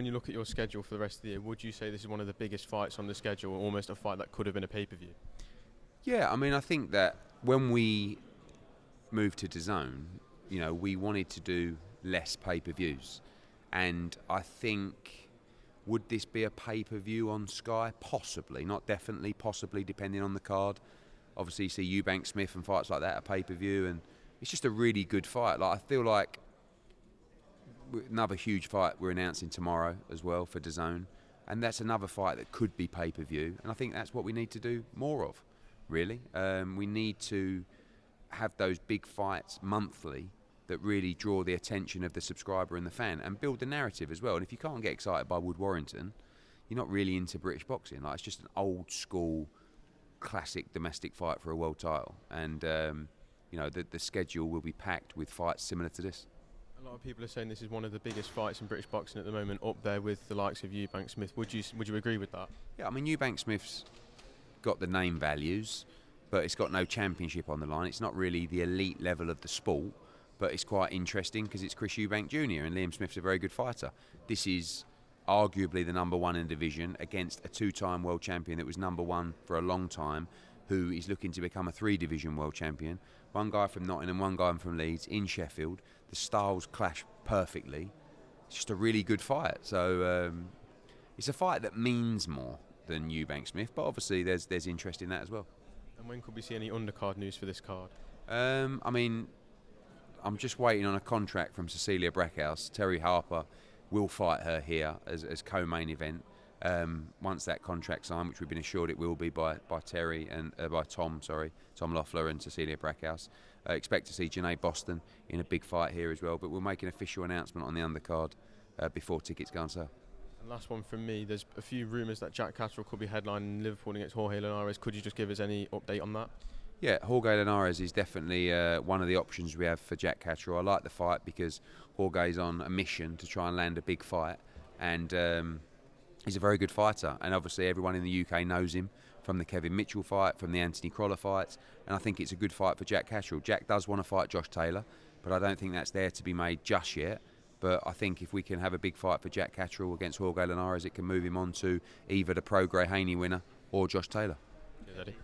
When you look at your schedule for the rest of the year, would you say this is one of the biggest fights on the schedule, almost a fight that could have been a pay-per-view? Yeah, I mean, I think that when we moved to DAZN, we wanted to do less pay-per-views. And I think, would this be a pay-per-view on Sky? Possibly, not definitely, possibly, depending on the card. Obviously, you see Eubank Smith and fights like that a pay-per-view, and it's just a really good fight. Like, I feel like another huge fight we're announcing tomorrow as well for DAZN, and that's another fight that could be pay-per-view, and I think that's what we need to do more of, really. We need to have those big fights monthly that really draw the attention of the subscriber and the fan, and build the narrative as well. And if you can't get excited by Warrington, you're not really into British boxing. Like, it's just an old school classic domestic fight for a world title, and the schedule will be packed with fights similar to this. A lot of people are saying this is one of the biggest fights in British boxing at the moment, up there with the likes of Eubank Smith. Would you agree with that? Yeah, I mean, Eubank Smith's got the name values, but it's got no championship on the line. It's not really the elite level of the sport, but it's quite interesting because it's Chris Eubank Jr. and Liam Smith's a very good fighter. This is arguably the number one in the division against a two-time world champion that was number one for a long time, who is looking to become a three-division world champion. One guy from Nottingham, one guy from Leeds, in Sheffield. The styles clash perfectly. It's just a really good fight. So it's a fight that means more than Eubank Smith, but obviously there's interest in that as well. And when could we see any undercard news for this card? I mean, I'm just waiting on a contract from Cecilia Brækhus. Terri Harper will fight her here as co-main event. Once that contract's signed, which we've been assured it will be by Terri and by Tom Loeffler and Cecilia Brækhus. Expect to see Janae Boston in a big fight here as well, but we'll make an official announcement on the undercard before tickets go on sale. And last one from me, there's a few rumours that Jack Castro could be headlining Liverpool against Jorge Linares. Could you just give us any update on that? Yeah, Jorge Linares is definitely one of the options we have for Jack Castro. I like the fight because Jorge's on a mission to try and land a big fight, and he's a very good fighter, and obviously everyone in the UK knows him from the Kevin Mitchell fight, from the Anthony Crolla fights, and I think it's a good fight for Jack Castro. Jack does want to fight Josh Taylor, but I don't think that's there to be made just yet. But I think if we can have a big fight for Jack Castro against Jorge Linares, it can move him on to either the Pro Grey Haney winner or Josh Taylor. Cheers, Eddie.